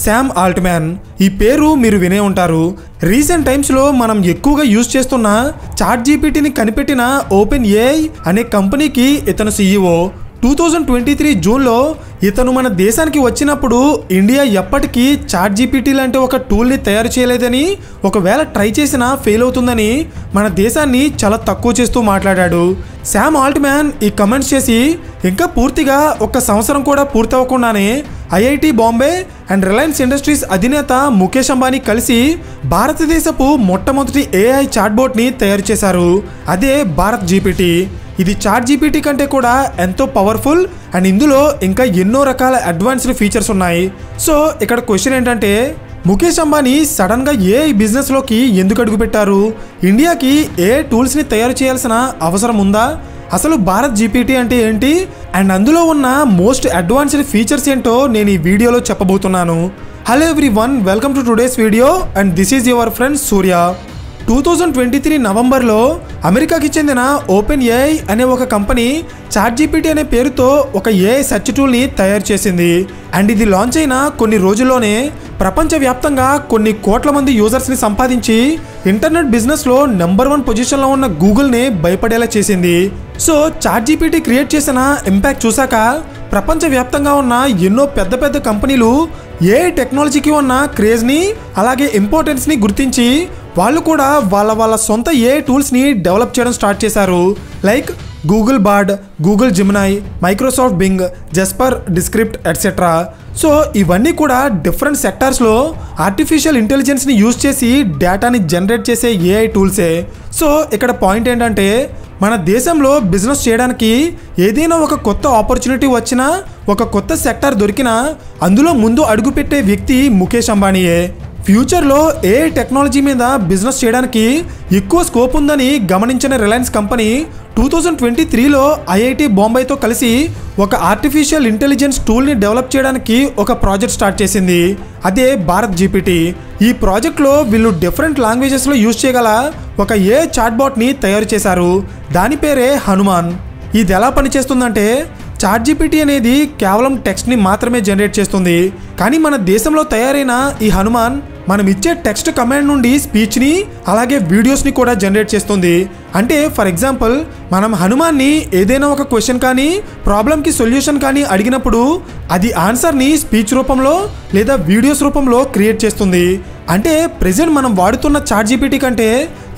Sam ఆల్ట్మ్యాన్. ఈ పేరు మీరు వినే ఉంటారు. రీసెంట్ టైమ్స్లో మనం ఎక్కువగా యూజ్ చేస్తున్న చాట్‌జీపీటీని కనిపెట్టిన ఓపెన్ ఏఐ అనే కంపెనీకి ఇతను CEO. 2023 జూన్లో ఇతను మన దేశానికి వచ్చినప్పుడు ఇండియా ఎప్పటికీ చాట్‌జీపీటీ లాంటి ఒక టూల్ని తయారు చేయలేదని, ఒకవేళ ట్రై చేసినా ఫెయిల్ అవుతుందని మన దేశాన్ని చాలా తక్కువ చేస్తూ మాట్లాడాడు. శామ్ ఆల్ట్మ్యాన్ ఈ కమెంట్స్ చేసి ఇంకా పూర్తిగా 1 సంవత్సరం కూడా పూర్తవకుండానే ఐఐటి బాంబే అండ్ రిలయన్స్ ఇండస్ట్రీస్ అధినేత ముఖేష్ అంబానీ కలిసి భారతదేశపు మొట్టమొదటి ఏఐ చాట్బోట్ని తయారు చేశారు. అదే భారత్ జీపీటీ. ఇది చాట్‌జీపీటీ కంటే కూడా ఎంతో పవర్ఫుల్ అండ్ ఇందులో ఇంకా ఎన్నో రకాల అడ్వాన్స్డ్ ఫీచర్స్ ఉన్నాయి. సో ఇక్కడ క్వశ్చన్ ఏంటంటే, ముఖేష్ అంబానీ సడన్గా ఏఐ బిజినెస్లోకి ఎందుకు అడుగుపెట్టారు? ఇండియాకి ఏఐ టూల్స్ని తయారు చేయాల్సిన అవసరం ఉందా? అసలు భారత్ జీపీటీ అంటే ఏంటి అండ్ అందులో ఉన్న మోస్ట్ అడ్వాన్స్డ్ ఫీచర్స్ ఏంటో నేను ఈ వీడియోలో చెప్పబోతున్నాను. Hello everyone, welcome to today's video and this is your friend Surya. 2023 నవంబర్లో అమెరికాకి చెందిన ఓపెన్ ఏఐ అనే ఒక కంపెనీ చాట్‌జీపీటీ అనే పేరుతో ఒక ఏఐ సెర్చ్ టూల్ని తయారు చేసింది. అండ్ ఇది లాంచ్ అయిన కొన్ని రోజుల్లోనే ప్రపంచవ్యాప్తంగా కొన్ని కోట్ల మంది యూజర్స్ని సంపాదించి ఇంటర్నెట్ బిజినెస్లో నెంబర్ 1 పొజిషన్లో ఉన్న గూగుల్ని భయపడేలా చేసింది. సో చాట్‌జీపీటీ క్రియేట్ చేసిన ఇంపాక్ట్ చూసాక ప్రపంచవ్యాప్తంగా ఉన్న ఎన్నో పెద్ద పెద్ద కంపెనీలు ఏఐ టెక్నాలజీకి ఉన్న క్రేజ్ని అలాగే ఇంపార్టెన్స్ని గుర్తించి వాళ్ళు కూడా వాళ్ళ సొంత ఏఐ టూల్స్ని డెవలప్ చేయడం స్టార్ట్ చేశారు. Like Google Bard, Google Gemini, Microsoft Bing, Jasper, Descript etcetera. So ఇవన్నీ కూడా డిఫరెంట్ సెక్టార్స్లో ఆర్టిఫిషియల్ ఇంటెలిజెన్స్ని యూజ్ చేసి డేటాని జనరేట్ చేసే ఏఐ టూల్సే. సో ఇక్కడ పాయింట్ ఏంటంటే, మన దేశంలో బిజినెస్ చేయడానికి ఏదైనా ఒక కొత్త ఆపర్చునిటీ వచ్చినా, ఒక కొత్త సెక్టార్ దొరికినా అందులో ముందు అడుగుపెట్టే వ్యక్తి ముఖేష్ అంబానీయే. ఫ్యూచర్లో ఏఐ టెక్నాలజీ మీద బిజినెస్ చేయడానికి ఎక్కువ స్కోప్ ఉందని గమనించిన రిలయన్స్ కంపెనీ 2023లో ఐఐటి బాంబేతో కలిసి ఒక ఆర్టిఫిషియల్ ఇంటెలిజెన్స్ టూల్ని డెవలప్ చేయడానికి ఒక ప్రాజెక్ట్ స్టార్ట్ చేసింది. అదే భారత్ జీపీటీ. ఈ ప్రాజెక్ట్లో వీళ్ళు డిఫరెంట్ లాంగ్వేజెస్లో యూజ్ చేయగల ఒక ఏఐ చాట్బాట్ని తయారు చేశారు. దాని పేరే హనుమాన్. ఇది ఎలా పనిచేస్తుందంటే, చాట్‌జీపీటీ అనేది కేవలం టెక్స్ట్ని మాత్రమే జనరేట్ చేస్తుంది. కానీ మన దేశంలో తయారైన ఈ హనుమాన్ మనం ఇచ్చే టెక్స్ట్ కమాండ్ నుండి స్పీచ్ని అలాగే వీడియోస్ని కూడా జనరేట్ చేస్తుంది. అంటే ఫర్ ఎగ్జాంపుల్, మనం హనుమాన్ని ఏదైనా ఒక క్వశ్చన్ కానీ ప్రాబ్లంకి సొల్యూషన్ కానీ అడిగినప్పుడు అది ఆన్సర్ని స్పీచ్ రూపంలో లేదా వీడియోస్ రూపంలో క్రియేట్ చేస్తుంది. అంటే ప్రెజెంట్ మనం వాడుతున్న చాట్‌జీపీటీ కంటే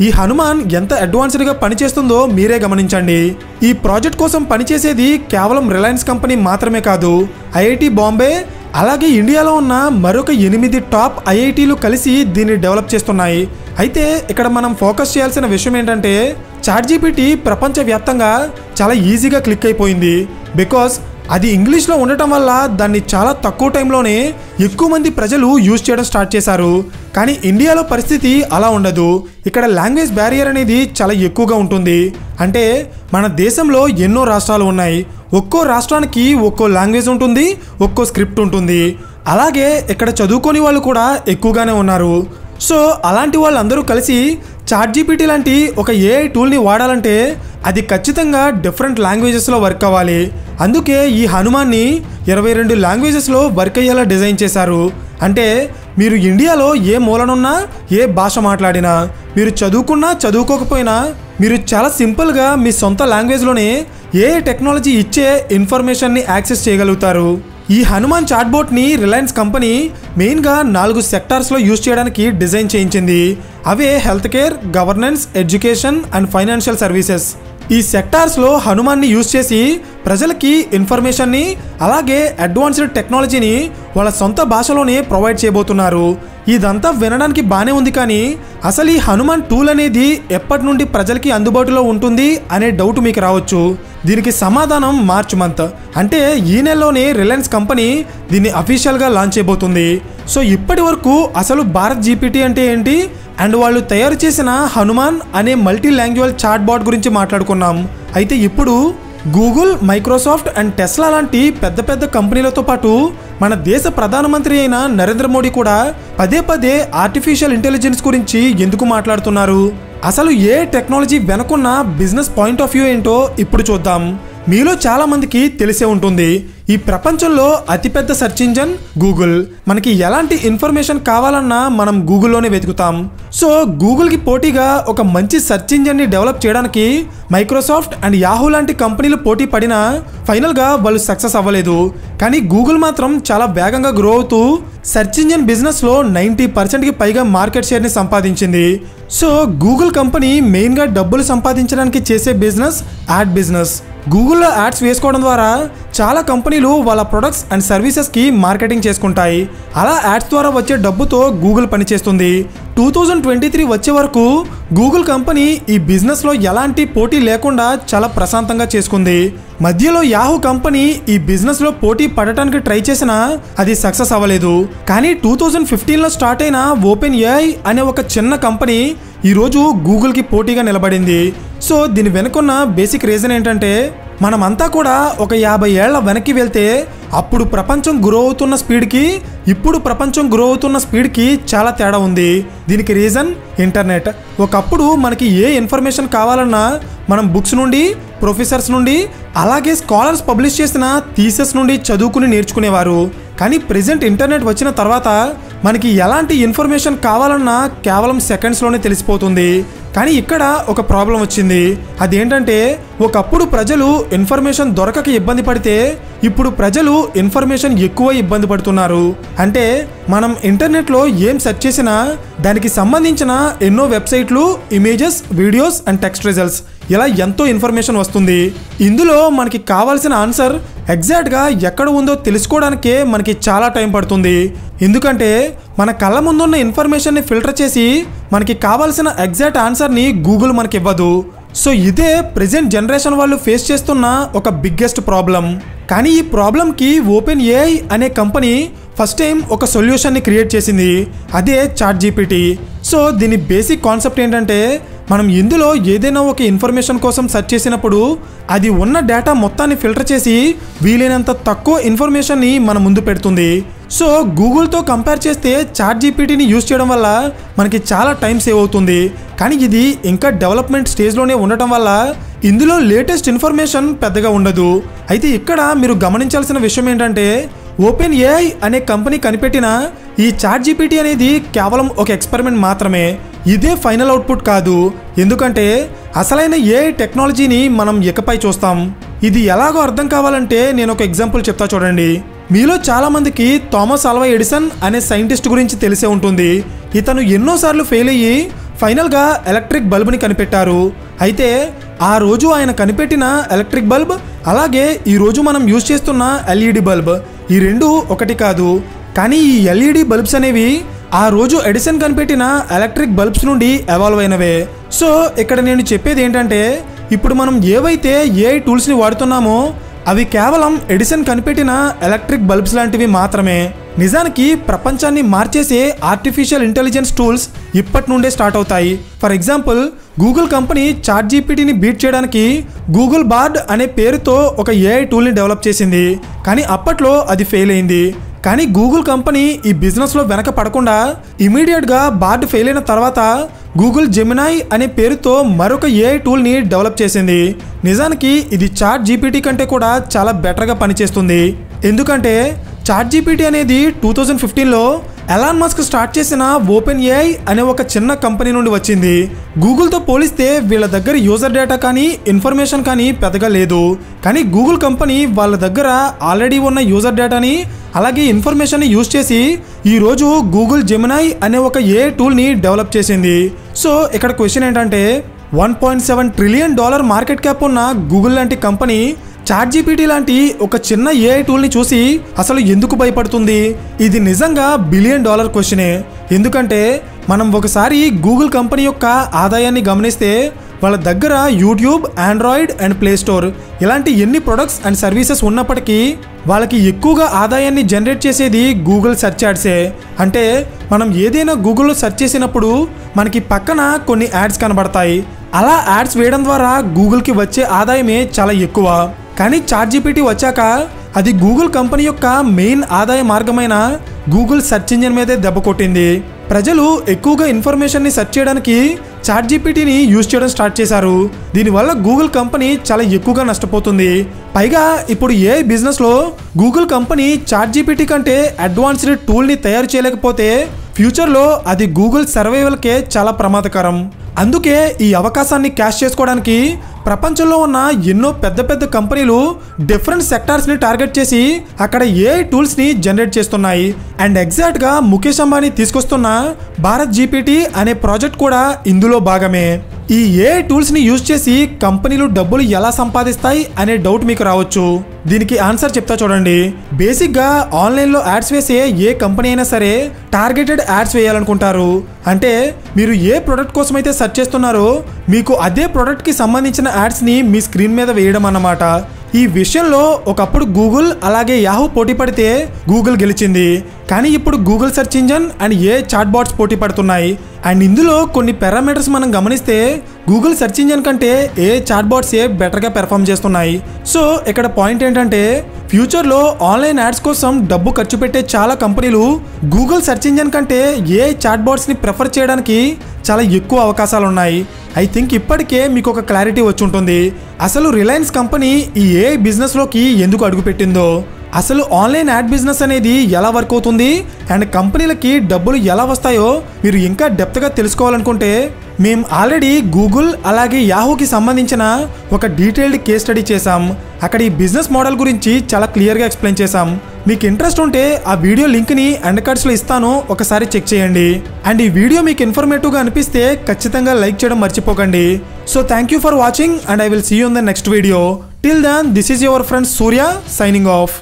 ఈ హనుమాన్ ఎంత అడ్వాన్స్డ్గా పనిచేస్తుందో మీరే గమనించండి. ఈ ప్రాజెక్ట్ కోసం పనిచేసేది కేవలం రిలయన్స్ కంపెనీ మాత్రమే కాదు, ఐఐటి బాంబే అలాగే ఇండియాలో ఉన్న మరొక 8 టాప్ ఐఐటీలు కలిసి దీన్ని డెవలప్ చేస్తున్నాయి. అయితే ఇక్కడ మనం ఫోకస్ చేయాల్సిన విషయం ఏంటంటే, చాట్‌జీపీటీ ప్రపంచవ్యాప్తంగా చాలా ఈజీగా క్లిక్ అయిపోయింది. బికాస్ అది ఇంగ్లీష్లో ఉండటం వల్ల దాన్ని చాలా తక్కువ టైంలోనే ఎక్కువ మంది ప్రజలు యూజ్ చేయడం స్టార్ట్ చేశారు. కానీ ఇండియాలో పరిస్థితి అలా ఉండదు. ఇక్కడ లాంగ్వేజ్ బ్యారియర్ అనేది చాలా ఎక్కువగా ఉంటుంది. అంటే మన దేశంలో ఎన్నో రాష్ట్రాలు ఉన్నాయి. ఒక్కో రాష్ట్రానికి ఒక్కో లాంగ్వేజ్ ఉంటుంది, ఒక్కో స్క్రిప్ట్ ఉంటుంది. అలాగే ఇక్కడ చదువుకోని వాళ్ళు కూడా ఎక్కువగానే ఉన్నారు. సో అలాంటి వాళ్ళందరూ కలిసి చాట్‌జీపీటీ లాంటి ఒక ఏఐ టూల్ని వాడాలంటే అది ఖచ్చితంగా డిఫరెంట్ లాంగ్వేజెస్లో వర్క్ అవ్వాలి. అందుకే ఈ హనుమాన్ని 22 లాంగ్వేజెస్లో వర్క్ అయ్యేలా డిజైన్ చేశారు. అంటే మీరు ఇండియాలో ఏ మూలనున్నా, ఏ భాష మాట్లాడినా, మీరు చదువుకున్నా చదువుకోకపోయినా మీరు చాలా సింపుల్గా మీ సొంత లాంగ్వేజ్లోనే ఏఐ టెక్నాలజీ ఇచ్చే ఇన్ఫర్మేషన్ని యాక్సెస్ చేయగలుగుతారు. ఈ హనుమాన్ చాట్బోట్ని రిలయన్స్ కంపెనీ మెయిన్గా 4 సెక్టార్స్లో యూజ్ చేయడానికి డిజైన్ చేయించింది. అవే health care, governance, education and financial services. ఈ సెక్టార్స్లో హనుమాన్ని యూజ్ చేసి ప్రజలకి ఇన్ఫర్మేషన్ని అలాగే అడ్వాన్స్డ్ టెక్నాలజీని వాళ్ళ సొంత భాషలోనే ప్రొవైడ్ చేయబోతున్నారు. ఇదంతా వినడానికి బాగానే ఉంది, కానీ అసలు ఈ హనుమాన్ టూల్ అనేది ఎప్పటి నుండి ప్రజలకి అందుబాటులో ఉంటుంది అనే డౌట్ మీకు రావచ్చు. దీనికి సమాధానం మార్చ్ మంత్, అంటే ఈ నెలలోనే రిలయన్స్ కంపెనీ దీన్ని అఫీషియల్గా లాంచ్ చేయబోతుంది. సో ఇప్పటి వరకు అసలు భారత్ జీపీటీ అంటే ఏంటి అండ్ వాళ్ళు తయారు చేసిన హనుమాన్ అనే మల్టీ లాంగ్వేజ్ చాట్బాట్ గురించి మాట్లాడుకున్నాం. అయితే ఇప్పుడు గూగుల్, మైక్రోసాఫ్ట్ అండ్ టెస్లా లాంటి పెద్ద పెద్ద కంపెనీలతో పాటు మన దేశ ప్రధానమంత్రి అయిన నరేంద్ర మోడీ కూడా పదే ఆర్టిఫిషియల్ ఇంటెలిజెన్స్ గురించి ఎందుకు మాట్లాడుతున్నారు? అసలు ఏ టెక్నాలజీ వెనుకున్న బిజినెస్ పాయింట్ ఆఫ్ వ్యూ ఏంటో ఇప్పుడు చూద్దాం. మీలో చాలా మందికి తెలిసే ఉంటుంది, ఈ ప్రపంచంలో అతిపెద్ద సెర్చ్ ఇంజన్ గూగుల్. మనకి ఎలాంటి ఇన్ఫర్మేషన్ కావాలన్నా మనం గూగుల్లోనే వెతుకుతాం. సో గూగుల్కి పోటీగా ఒక మంచి సెర్చ్ ఇంజన్ని డెవలప్ చేయడానికి మైక్రోసాఫ్ట్ అండ్ యాహూ లాంటి కంపెనీలు పోటీ పడినా ఫైనల్గా వాళ్ళు సక్సెస్ అవ్వలేదు. కానీ గూగుల్ మాత్రం చాలా వేగంగా గ్రో అవుతూ సెర్చ్ ఇంజిన్ బిజినెస్లో 90%కి పైగా మార్కెట్ షేర్ని సంపాదించింది. సో గూగుల్ కంపెనీ మెయిన్గా డబ్బులు సంపాదించడానికి చేసే బిజినెస్ యాడ్ బిజినెస్. గూగుల్లో యాడ్స్ వేసుకోవడం ద్వారా చాలా కంపెనీలు వాళ్ళ ప్రొడక్ట్స్ అండ్ సర్వీసెస్కి మార్కెటింగ్ చేసుకుంటాయి. అలా యాడ్స్ ద్వారా వచ్చే డబ్బుతో గూగుల్ పనిచేస్తుంది. 2023 వచ్చే వరకు గూగుల్ కంపెనీ ఈ బిజినెస్లో ఎలాంటి పోటీ లేకుండా చాలా ప్రశాంతంగా చేసుకుంది. మధ్యలో యాహూ కంపెనీ ఈ బిజినెస్లో పోటీ పడటానికి ట్రై చేసినా అది సక్సెస్ అవ్వలేదు. కానీ 2015లో స్టార్ట్ అయిన ఓపెన్ ఏఐ అనే ఒక చిన్న కంపెనీ ఈరోజు గూగుల్కి పోటీగా నిలబడింది. సో దీని వెనుకున్న బేసిక్ రీజన్ ఏంటంటే మనమంతా కూడా ఒక 50 ఏళ్ల వెనక్కి వెళ్తే అప్పుడు ప్రపంచం గ్రో అవుతున్న స్పీడ్కి ఇప్పుడు ప్రపంచం గ్రో అవుతున్న స్పీడ్కి చాలా తేడా ఉంది. దీనికి రీజన్ ఇంటర్నెట్. ఒకప్పుడు మనకి ఏ ఇన్ఫర్మేషన్ కావాలన్నా మనం బుక్స్ నుండి, ప్రొఫెసర్స్ నుండి, అలాగే స్కాలర్స్ పబ్లిష్ చేసిన థీసెస్ నుండి చదువుకుని నేర్చుకునేవారు. కానీ ప్రెజెంట్ ఇంటర్నెట్ వచ్చిన తర్వాత మనకి ఎలాంటి ఇన్ఫర్మేషన్ కావాలన్నా కేవలం సెకండ్స్లోనే తెలిసిపోతుంది. కానీ ఇక్కడ ఒక ప్రాబ్లం వచ్చింది. అదేంటంటే ఒకప్పుడు ప్రజలు ఇన్ఫర్మేషన్ దొరకక ఇబ్బంది పడితే ఇప్పుడు ప్రజలు ఇన్ఫర్మేషన్ ఎక్కువ ఇబ్బంది పడుతున్నారు. అంటే మనం ఇంటర్నెట్లో ఏం సెర్చ్ చేసినా దానికి సంబంధించిన ఎన్నో వెబ్సైట్లు, images, videos and text results ఇలా ఎంతో ఇన్ఫర్మేషన్ వస్తుంది. ఇందులో మనకి కావాల్సిన ఆన్సర్ ఎగ్జాక్ట్గా ఎక్కడ ఉందో తెలుసుకోవడానికే మనకి చాలా టైం పడుతుంది. ఎందుకంటే మన కళ్ళ ముందున్న ఇన్ఫర్మేషన్ని ఫిల్టర్ చేసి మనకి కావాల్సిన ఎగ్జాక్ట్ ఆన్సర్ని గూగుల్ మనకి ఇవ్వదు. సో ఇదే ప్రెజెంట్ జనరేషన్ వాళ్ళు ఫేస్ చేస్తున్న ఒక బిగ్గెస్ట్ ప్రాబ్లం. కానీ ఈ ప్రాబ్లంకి ఓపెన్ ఏఐ అనే కంపెనీ ఫస్ట్ టైం ఒక సొల్యూషన్ని క్రియేట్ చేసింది. అదే చాట్ జీపీటీ. సో దీని బేసిక్ కాన్సెప్ట్ ఏంటంటే మనం ఇందులో ఏదైనా ఒక ఇన్ఫర్మేషన్ కోసం సెర్చ్ చేసినప్పుడు అది ఉన్న డేటా మొత్తాన్ని ఫిల్టర్ చేసి వీలైనంత తక్కువ ఇన్ఫర్మేషన్ని మన ముందు పెడుతుంది. సో గూగుల్తో కంపేర్ చేస్తే చాట్ జీపీటీని యూజ్ చేయడం వల్ల మనకి చాలా టైం సేవ్ అవుతుంది. కానీ ఇది ఇంకా డెవలప్మెంట్ స్టేజ్లోనే ఉండటం వల్ల ఇందులో లేటెస్ట్ ఇన్ఫర్మేషన్ పెద్దగా ఉండదు. అయితే ఇక్కడ మీరు గమనించాల్సిన విషయం ఏంటంటే ఓపెన్ ఏఐ అనే కంపెనీ కనిపెట్టిన ఈ చాట్ జీపీటీ అనేది కేవలం ఒక ఎక్స్పెరిమెంట్ మాత్రమే. ఇదే ఫైనల్ అవుట్పుట్ కాదు. ఎందుకంటే అసలైన ఏఐ టెక్నాలజీని మనం ఇకపై చూస్తాం. ఇది ఎలాగో అర్థం కావాలంటే నేను ఒక ఎగ్జాంపుల్ చెప్తా చూడండి. మీలో చాలామందికి థామస్ ఆల్వా ఎడిసన్ అనే సైంటిస్ట్ గురించి తెలిసే ఉంటుంది. ఇతను ఎన్నోసార్లు ఫెయిల్ అయ్యి ఫైనల్గా ఎలక్ట్రిక్ బల్బ్ని కనిపెట్టారు. అయితే ఆ రోజు ఆయన కనిపెట్టిన ఎలక్ట్రిక్ బల్బ్ అలాగే ఈరోజు మనం యూజ్ చేస్తున్న ఎల్ఈడి బల్బ్ ఈ రెండు ఒకటి కాదు. కానీ ఈ ఎల్ఈడి బల్బ్స్ అనేవి ఆ రోజు ఎడిసన్ కనిపెట్టిన ఎలక్ట్రిక్ బల్బ్స్ నుండి ఎవాల్వ్ అయినవే. సో ఇక్కడ నేను చెప్పేది ఏంటంటే ఇప్పుడు మనం ఏవైతే ఏఐ టూల్స్ని వాడుతున్నామో అవి కేవలం ఎడిసన్ కనిపెట్టిన ఎలక్ట్రిక్ బల్బ్స్ లాంటివి మాత్రమే. నిజానికి ప్రపంచాన్ని మార్చేసే ఆర్టిఫిషియల్ ఇంటెలిజెన్స్ టూల్స్ ఇప్పటి నుండే స్టార్ట్ అవుతాయి. For example Google company chat జీపీటీని బీట్ చేయడానికి గూగుల్ బార్డ్ అనే పేరుతో ఒక ఏఐ టూల్ని డెవలప్ చేసింది. కానీ అప్పట్లో అది ఫెయిల్ అయింది. కానీ గూగుల్ కంపెనీ ఈ బిజినెస్లో వెనక పడకుండా ఇమీడియట్గా బార్డ్ ఫెయిల్ అయిన తర్వాత గూగుల్ జెమినాయ్ అనే పేరుతో మరొక ఏఐ టూల్ని డెవలప్ చేసింది. నిజానికి ఇది చాట్ జీపీటీ కంటే కూడా చాలా బెటర్గా పనిచేస్తుంది. ఎందుకంటే చాట్ జీపీటీ అనేది 2015లో ఎలాన్ మస్క్ స్టార్ట్ చేసిన ఓపెన్ ఏఐ అనే ఒక చిన్న కంపెనీ నుండి వచ్చింది. గూగుల్తో పోలిస్తే వీళ్ళ దగ్గర యూజర్ డేటా కానీ ఇన్ఫర్మేషన్ కానీ పెద్దగా లేదు. కానీ గూగుల్ కంపెనీ వాళ్ళ దగ్గర ఆల్రెడీ ఉన్న యూజర్ డేటాని అలాగే ఇన్ఫర్మేషన్ని యూజ్ చేసి ఈరోజు గూగుల్ జెమినాయ్ అనే ఒక ఏఐ టూల్ని డెవలప్ చేసింది. సో ఇక్కడ క్వశ్చన్ ఏంటంటే $1.7 ట్రిలియన్ మార్కెట్ క్యాప్ ఉన్న గూగుల్ లాంటి కంపెనీ చాట్ జీపీటీ లాంటి ఒక చిన్న ఏఐ టూల్ని చూసి అసలు ఎందుకు భయపడుతుంది? ఇది నిజంగా $1 బిలియన్ క్వశ్చనే. ఎందుకంటే మనం ఒకసారి గూగుల్ కంపెనీ యొక్క ఆదాయాన్ని గమనిస్తే వాళ్ళ దగ్గర YouTube, Android and play store ఇలాంటి ఎన్ని ప్రొడక్ట్స్ అండ్ సర్వీసెస్ ఉన్నప్పటికీ వాళ్ళకి ఎక్కువగా ఆదాయాన్ని జనరేట్ చేసేది గూగుల్ సెర్చ్ యాడ్సే. అంటే మనం ఏదైనా గూగుల్లో సెర్చ్ చేసినప్పుడు మనకి పక్కన కొన్ని యాడ్స్ కనబడతాయి. అలా యాడ్స్ వేయడం ద్వారా గూగుల్కి వచ్చే ఆదాయమే చాలా ఎక్కువ. కానీ చాట్ జీపీటీ వచ్చాక అది గూగుల్ కంపెనీ యొక్క మెయిన్ ఆదాయ మార్గమైన గూగుల్ సెర్చ్ ఇంజిన్ మీదే దెబ్బ కొట్టింది. ప్రజలు ఎక్కువగా ఇన్ఫర్మేషన్ని సెర్చ్ చేయడానికి చాట్ జీపీటీని యూజ్ చేయడం స్టార్ట్ చేశారు. దీనివల్ల గూగుల్ కంపెనీ చాలా ఎక్కువగా నష్టపోతుంది. పైగా ఇప్పుడు ఏఐ బిజినెస్లో గూగుల్ కంపెనీ చాట్ జీపీటీ కంటే అడ్వాన్స్డ్ టూల్ని తయారు చేయలేకపోతే ఫ్యూచర్లో అది గూగుల్ సర్వైవల్కే చాలా ప్రమాదకరం. అందుకే ఈ అవకాశాన్ని క్యాష్ చేసుకోవడానికి ప్రపంచంలో ఉన్న ఎన్నో పెద్ద పెద్ద కంపెనీలు డిఫరెంట్ సెక్టార్స్ని టార్గెట్ చేసి అక్కడ ఏఐ టూల్స్ని జనరేట్ చేస్తున్నాయి. అండ్ ఎగ్జాక్ట్గా ముఖేష్ అంబానీ తీసుకొస్తున్న భారత్ జీపీటీ అనే ప్రాజెక్ట్ కూడా ఇందులో భాగమే. ఈ ఏఐ టూల్స్ని యూజ్ చేసి కంపెనీలు డబ్బులు ఎలా సంపాదిస్తాయి అనే డౌట్ మీకు రావచ్చు. దీనికి ఆన్సర్ చెప్తా చూడండి. బేసిక్గా ఆన్లైన్లో యాడ్స్ వేసే ఏ కంపెనీ అయినా సరే టార్గెటెడ్ యాడ్స్ వేయాలనుకుంటారు. అంటే మీరు ఏ ప్రోడక్ట్ కోసం అయితే సెర్చ్ చేస్తున్నారో మీకు అదే ప్రోడక్ట్కి సంబంధించిన యాడ్స్ని మీ స్క్రీన్ మీద వేయడం అన్నమాట. ఈ విషయంలో ఒకప్పుడు గూగుల్ అలాగే యాహూ పోటీ పడితే గూగుల్ గెలిచింది. కానీ ఇప్పుడు Google search engine and AI chatbots పోటీ పడుతున్నాయి. అండ్ ఇందులో కొన్ని పారామీటర్స్ మనం గమనిస్తే గూగుల్ సెర్చ్ ఇంజన్ కంటే ఏ చాట్ బాట్సే బెటర్గా పెర్ఫామ్ చేస్తున్నాయి. సో ఇక్కడ పాయింట్ ఏంటంటే ఫ్యూచర్లో ఆన్లైన్ యాడ్స్ కోసం డబ్బు ఖర్చు పెట్టే చాలా కంపెనీలు గూగుల్ సెర్చ్ ఇంజన్ కంటే ఏ చాట్ బాట్స్ని ప్రిఫర్ చేయడానికి చాలా ఎక్కువ అవకాశాలు ఉన్నాయి. ఐ థింక్ ఇప్పటికే మీకు ఒక క్లారిటీ వచ్చి ఉంటుంది అసలు రిలయన్స్ కంపెనీ ఈ ఏఐ బిజినెస్లోకి ఎందుకు అడుగుపెట్టిందో, అసలు ఆన్లైన్ యాడ్ బిజినెస్ అనేది ఎలా వర్క్ అవుతుంది అండ్ కంపెనీలకి డబ్బులు ఎలా వస్తాయో మీరు ఇంకా డెప్త్గా తెలుసుకోవాలనుకుంటే మేము ఆల్రెడీ గూగుల్ అలాగే యాహూకి సంబంధించిన ఒక డీటెయిల్డ్ కేస్ స్టడీ చేసాం. అక్కడ ఈ బిజినెస్ మోడల్ గురించి చాలా క్లియర్గా ఎక్స్ప్లెయిన్ చేసాం. మీకు ఇంట్రెస్ట్ ఉంటే ఆ వీడియో లింక్ని ఎండ్ కార్డ్స్లో ఇస్తాను, ఒకసారి చెక్ చేయండి. అండ్ ఈ వీడియో మీకు ఇన్ఫర్మేటివ్గా అనిపిస్తే ఖచ్చితంగా లైక్ చేయడం మర్చిపోకండి. So thank you for watching and I will see you in the next video. Till then this is your friend Surya signing of.